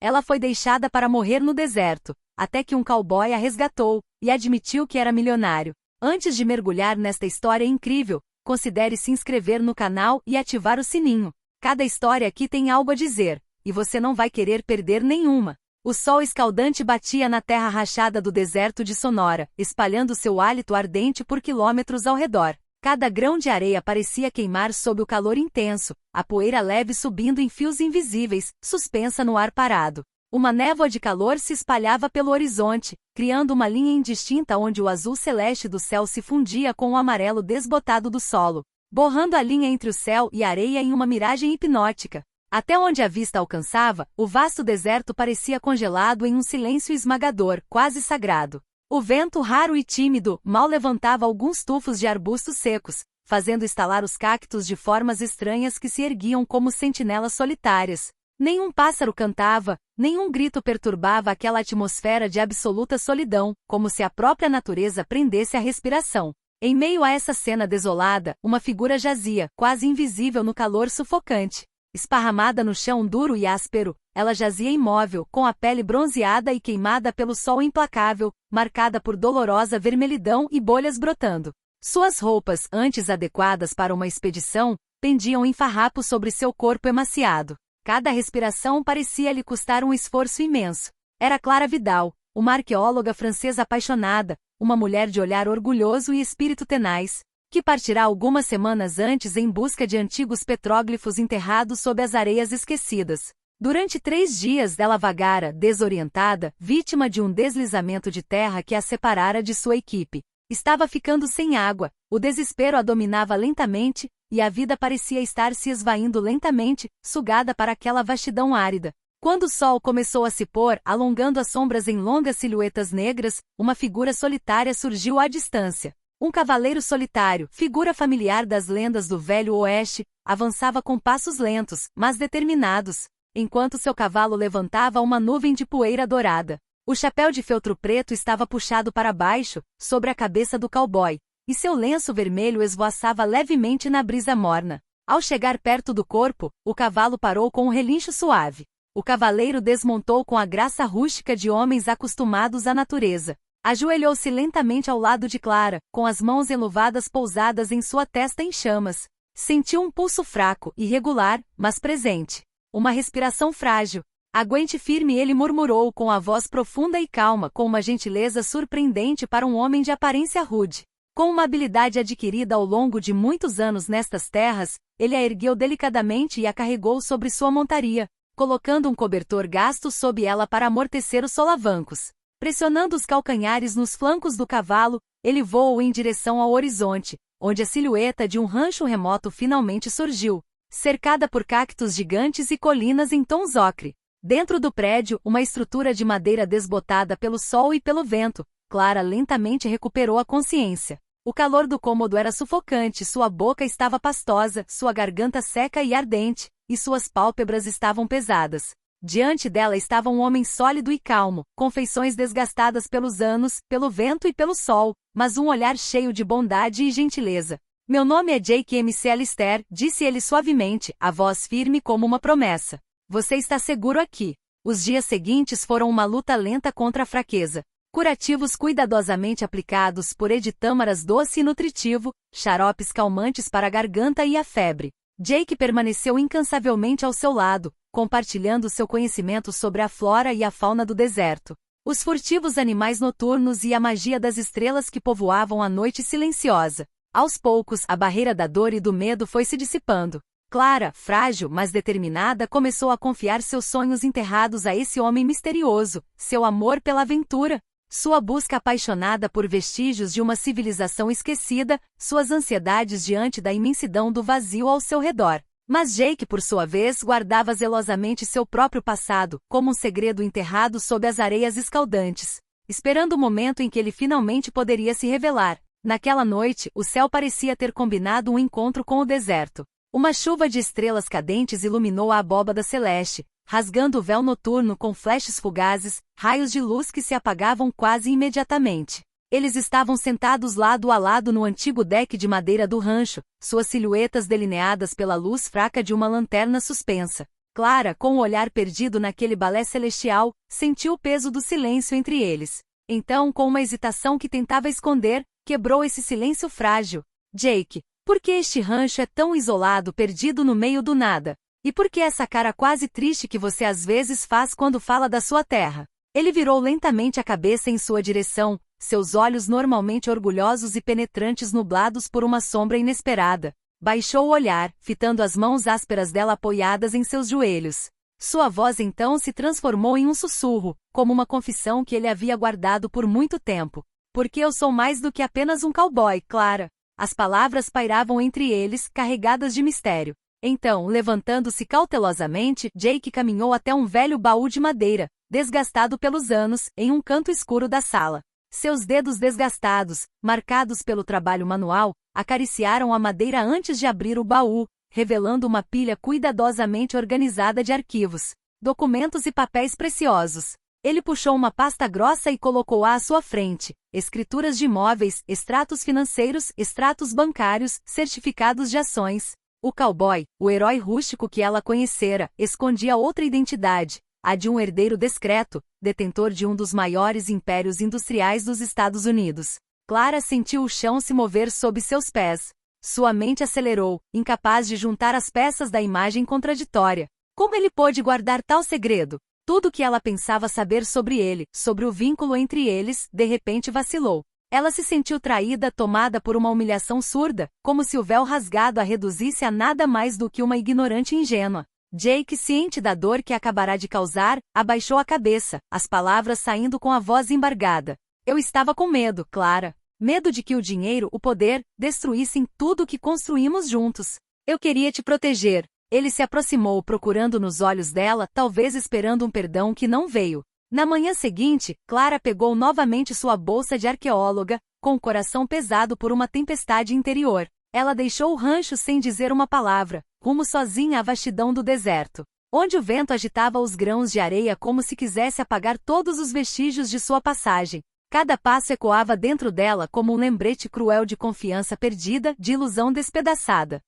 Ela foi deixada para morrer no deserto, até que um cowboy a resgatou, e admitiu que era milionário. Antes de mergulhar nesta história incrível, considere se inscrever no canal e ativar o sininho. Cada história aqui tem algo a dizer, e você não vai querer perder nenhuma. O sol escaldante batia na terra rachada do deserto de Sonora, espalhando seu hálito ardente por quilômetros ao redor. Cada grão de areia parecia queimar sob o calor intenso, a poeira leve subindo em fios invisíveis, suspensa no ar parado. Uma névoa de calor se espalhava pelo horizonte, criando uma linha indistinta onde o azul celeste do céu se fundia com o amarelo desbotado do solo, borrando a linha entre o céu e a areia em uma miragem hipnótica. Até onde a vista alcançava, o vasto deserto parecia congelado em um silêncio esmagador, quase sagrado. O vento raro e tímido mal levantava alguns tufos de arbustos secos, fazendo estalar os cactos de formas estranhas que se erguiam como sentinelas solitárias. Nenhum pássaro cantava, nenhum grito perturbava aquela atmosfera de absoluta solidão, como se a própria natureza prendesse a respiração. Em meio a essa cena desolada, uma figura jazia, quase invisível no calor sufocante. Esparramada no chão duro e áspero, ela jazia imóvel, com a pele bronzeada e queimada pelo sol implacável, marcada por dolorosa vermelhidão e bolhas brotando. Suas roupas, antes adequadas para uma expedição, pendiam em farrapos sobre seu corpo emaciado. Cada respiração parecia lhe custar um esforço imenso. Era Clara Vidal, uma arqueóloga francesa apaixonada, uma mulher de olhar orgulhoso e espírito tenaz, que partirá algumas semanas antes em busca de antigos petróglifos enterrados sob as areias esquecidas. Durante 3 dias ela vagara, desorientada, vítima de um deslizamento de terra que a separara de sua equipe. Estava ficando sem água, o desespero a dominava lentamente, e a vida parecia estar se esvaindo lentamente, sugada para aquela vastidão árida. Quando o sol começou a se pôr, alongando as sombras em longas silhuetas negras, uma figura solitária surgiu à distância. Um cavaleiro solitário, figura familiar das lendas do Velho Oeste, avançava com passos lentos, mas determinados, enquanto seu cavalo levantava uma nuvem de poeira dourada. O chapéu de feltro preto estava puxado para baixo, sobre a cabeça do cowboy, e seu lenço vermelho esvoaçava levemente na brisa morna. Ao chegar perto do corpo, o cavalo parou com um relincho suave. O cavaleiro desmontou com a graça rústica de homens acostumados à natureza. Ajoelhou-se lentamente ao lado de Clara, com as mãos enluvadas pousadas em sua testa em chamas. Sentiu um pulso fraco, irregular, mas presente. Uma respiração frágil. Aguente firme, ele murmurou com a voz profunda e calma, com uma gentileza surpreendente para um homem de aparência rude. Com uma habilidade adquirida ao longo de muitos anos nestas terras, ele a ergueu delicadamente e a carregou sobre sua montaria, colocando um cobertor gasto sob ela para amortecer os solavancos. Pressionando os calcanhares nos flancos do cavalo, ele voou em direção ao horizonte, onde a silhueta de um rancho remoto finalmente surgiu, cercada por cactos gigantes e colinas em tons ocre. Dentro do prédio, uma estrutura de madeira desbotada pelo sol e pelo vento, Clara lentamente recuperou a consciência. O calor do cômodo era sufocante, sua boca estava pastosa, sua garganta seca e ardente, e suas pálpebras estavam pesadas. Diante dela estava um homem sólido e calmo, com feições desgastadas pelos anos, pelo vento e pelo sol, mas um olhar cheio de bondade e gentileza. Meu nome é Jake McAllister, disse ele suavemente, a voz firme como uma promessa. Você está seguro aqui. Os dias seguintes foram uma luta lenta contra a fraqueza. Curativos cuidadosamente aplicados por Ed Tâmaras doce e nutritivo, xaropes calmantes para a garganta e a febre. Jake permaneceu incansavelmente ao seu lado, compartilhando seu conhecimento sobre a flora e a fauna do deserto, os furtivos animais noturnos e a magia das estrelas que povoavam a noite silenciosa. Aos poucos, a barreira da dor e do medo foi se dissipando. Clara, frágil mas determinada, começou a confiar seus sonhos enterrados a esse homem misterioso, seu amor pela aventura, sua busca apaixonada por vestígios de uma civilização esquecida, suas ansiedades diante da imensidão do vazio ao seu redor. Mas Jake, por sua vez, guardava zelosamente seu próprio passado, como um segredo enterrado sob as areias escaldantes, esperando o momento em que ele finalmente poderia se revelar. Naquela noite, o céu parecia ter combinado um encontro com o deserto. Uma chuva de estrelas cadentes iluminou a abóbada celeste, rasgando o véu noturno com flashes fugazes, raios de luz que se apagavam quase imediatamente. Eles estavam sentados lado a lado no antigo deck de madeira do rancho, suas silhuetas delineadas pela luz fraca de uma lanterna suspensa. Clara, com o olhar perdido naquele balé celestial, sentiu o peso do silêncio entre eles. Então, com uma hesitação que tentava esconder, quebrou esse silêncio frágil. Jake, por que este rancho é tão isolado, perdido no meio do nada? E por que essa cara quase triste que você às vezes faz quando fala da sua terra? Ele virou lentamente a cabeça em sua direção, seus olhos normalmente orgulhosos e penetrantes nublados por uma sombra inesperada. Baixou o olhar, fitando as mãos ásperas dela apoiadas em seus joelhos. Sua voz então se transformou em um sussurro, como uma confissão que ele havia guardado por muito tempo. Porque eu sou mais do que apenas um cowboy, Clara. As palavras pairavam entre eles, carregadas de mistério. Então, levantando-se cautelosamente, Jake caminhou até um velho baú de madeira, desgastado pelos anos, em um canto escuro da sala. Seus dedos desgastados, marcados pelo trabalho manual, acariciaram a madeira antes de abrir o baú, revelando uma pilha cuidadosamente organizada de arquivos, documentos e papéis preciosos. Ele puxou uma pasta grossa e colocou-a à sua frente. Escrituras de imóveis, extratos financeiros, extratos bancários, certificados de ações. O cowboy, o herói rústico que ela conhecera, escondia outra identidade, a de um herdeiro discreto, detentor de um dos maiores impérios industriais dos Estados Unidos. Clara sentiu o chão se mover sob seus pés. Sua mente acelerou, incapaz de juntar as peças da imagem contraditória. Como ele pôde guardar tal segredo? Tudo o que ela pensava saber sobre ele, sobre o vínculo entre eles, de repente vacilou. Ela se sentiu traída, tomada por uma humilhação surda, como se o véu rasgado a reduzisse a nada mais do que uma ignorante ingênua. Jake, ciente da dor que acabará de causar, abaixou a cabeça, as palavras saindo com a voz embargada. Eu estava com medo, Clara. Medo de que o dinheiro, o poder, destruíssem tudo o que construímos juntos. Eu queria te proteger. Ele se aproximou procurando nos olhos dela, talvez esperando um perdão que não veio. Na manhã seguinte, Clara pegou novamente sua bolsa de arqueóloga, com o coração pesado por uma tempestade interior. Ela deixou o rancho sem dizer uma palavra, rumo sozinha à vastidão do deserto, onde o vento agitava os grãos de areia como se quisesse apagar todos os vestígios de sua passagem. Cada passo ecoava dentro dela como um lembrete cruel de confiança perdida, de ilusão despedaçada.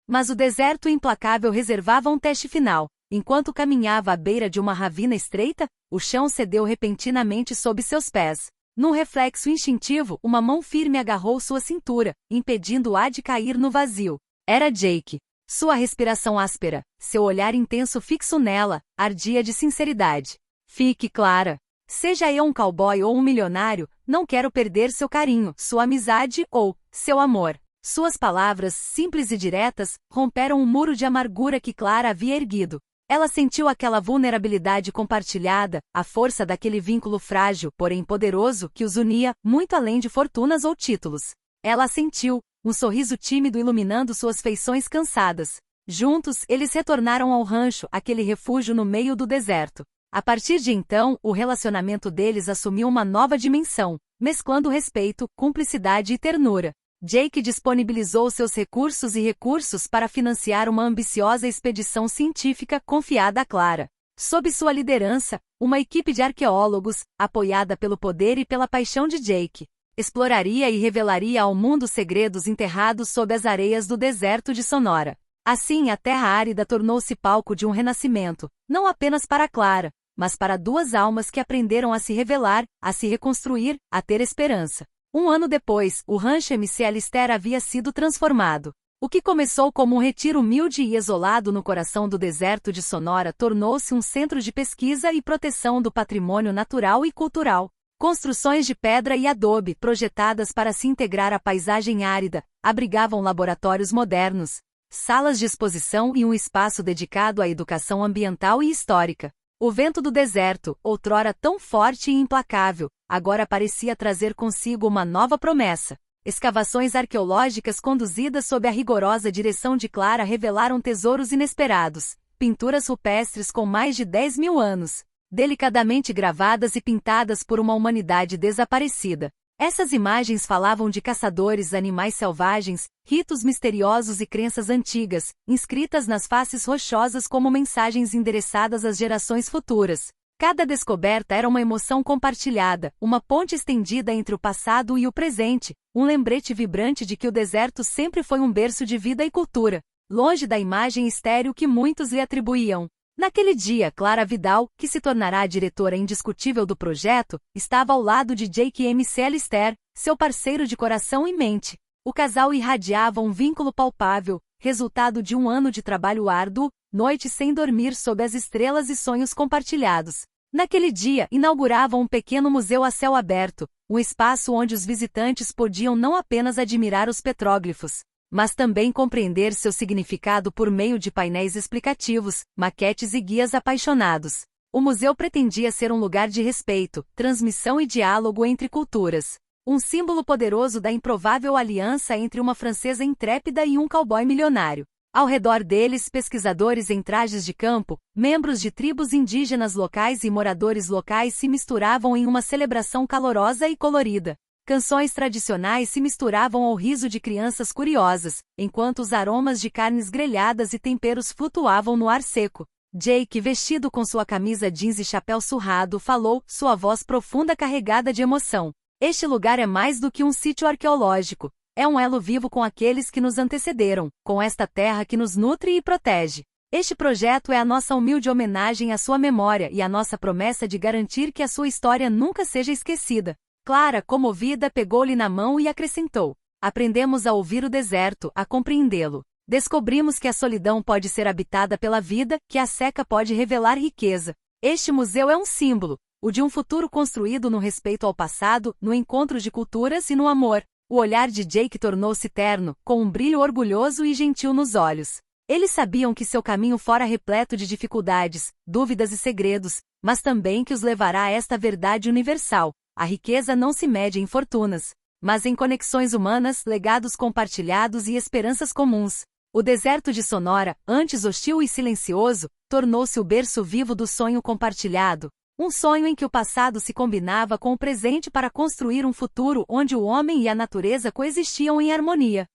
Mas o deserto implacável reservava um teste final. Enquanto caminhava à beira de uma ravina estreita, o chão cedeu repentinamente sob seus pés. Num reflexo instintivo, uma mão firme agarrou sua cintura, impedindo-a de cair no vazio. Era Jake. Sua respiração áspera, seu olhar intenso fixo nela, ardia de sinceridade. Fique clara. Seja eu um cowboy ou um milionário, não quero perder seu carinho, sua amizade ou seu amor. Suas palavras, simples e diretas, romperam um muro de amargura que Clara havia erguido. Ela sentiu aquela vulnerabilidade compartilhada, a força daquele vínculo frágil, porém poderoso, que os unia, muito além de fortunas ou títulos. Ela sentiu, um sorriso tímido iluminando suas feições cansadas. Juntos, eles retornaram ao rancho, aquele refúgio no meio do deserto. A partir de então, o relacionamento deles assumiu uma nova dimensão, mesclando respeito, cumplicidade e ternura. Jake disponibilizou seus recursos para financiar uma ambiciosa expedição científica confiada a Clara. Sob sua liderança, uma equipe de arqueólogos, apoiada pelo poder e pela paixão de Jake, exploraria e revelaria ao mundo segredos enterrados sob as areias do deserto de Sonora. Assim, a terra árida tornou-se palco de um renascimento, não apenas para Clara, mas para duas almas que aprenderam a se revelar, a se reconstruir, a ter esperança. Um ano depois, o rancho MC Alistair havia sido transformado. O que começou como um retiro humilde e isolado no coração do deserto de Sonora tornou-se um centro de pesquisa e proteção do patrimônio natural e cultural. Construções de pedra e adobe, projetadas para se integrar à paisagem árida, abrigavam laboratórios modernos, salas de exposição e um espaço dedicado à educação ambiental e histórica. O vento do deserto, outrora tão forte e implacável, agora parecia trazer consigo uma nova promessa. Escavações arqueológicas conduzidas sob a rigorosa direção de Clara revelaram tesouros inesperados, pinturas rupestres com mais de 10.000 anos, delicadamente gravadas e pintadas por uma humanidade desaparecida. Essas imagens falavam de caçadores, animais selvagens, ritos misteriosos e crenças antigas, inscritas nas faces rochosas como mensagens endereçadas às gerações futuras. Cada descoberta era uma emoção compartilhada, uma ponte estendida entre o passado e o presente, um lembrete vibrante de que o deserto sempre foi um berço de vida e cultura. longe da imagem estéril que muitos lhe atribuíam. Naquele dia, Clara Vidal, que se tornará a diretora indiscutível do projeto, estava ao lado de Jake McAllister, seu parceiro de coração e mente. O casal irradiava um vínculo palpável, resultado de um ano de trabalho árduo, noites sem dormir sob as estrelas e sonhos compartilhados. Naquele dia, inauguravam um pequeno museu a céu aberto, um espaço onde os visitantes podiam não apenas admirar os petróglifos, mas também compreender seu significado por meio de painéis explicativos, maquetes e guias apaixonados. O museu pretendia ser um lugar de respeito, transmissão e diálogo entre culturas. Um símbolo poderoso da improvável aliança entre uma francesa intrépida e um cowboy milionário. Ao redor deles, pesquisadores em trajes de campo, membros de tribos indígenas locais e moradores locais se misturavam em uma celebração calorosa e colorida. Canções tradicionais se misturavam ao riso de crianças curiosas, enquanto os aromas de carnes grelhadas e temperos flutuavam no ar seco. Jake, vestido com sua camisa jeans e chapéu surrado, falou, sua voz profunda carregada de emoção. Este lugar é mais do que um sítio arqueológico. É um elo vivo com aqueles que nos antecederam, com esta terra que nos nutre e protege. Este projeto é a nossa humilde homenagem à sua memória e a nossa promessa de garantir que a sua história nunca seja esquecida. Clara, comovida, pegou-lhe na mão e acrescentou. Aprendemos a ouvir o deserto, a compreendê-lo. Descobrimos que a solidão pode ser habitada pela vida, que a seca pode revelar riqueza. Este museu é um símbolo, o de um futuro construído no respeito ao passado, no encontro de culturas e no amor. O olhar de Jake tornou-se terno, com um brilho orgulhoso e gentil nos olhos. Eles sabiam que seu caminho fora repleto de dificuldades, dúvidas e segredos, mas também que os levará a esta verdade universal. A riqueza não se mede em fortunas, mas em conexões humanas, legados compartilhados e esperanças comuns. O deserto de Sonora, antes hostil e silencioso, tornou-se o berço vivo do sonho compartilhado. Um sonho em que o passado se combinava com o presente para construir um futuro onde o homem e a natureza coexistiam em harmonia.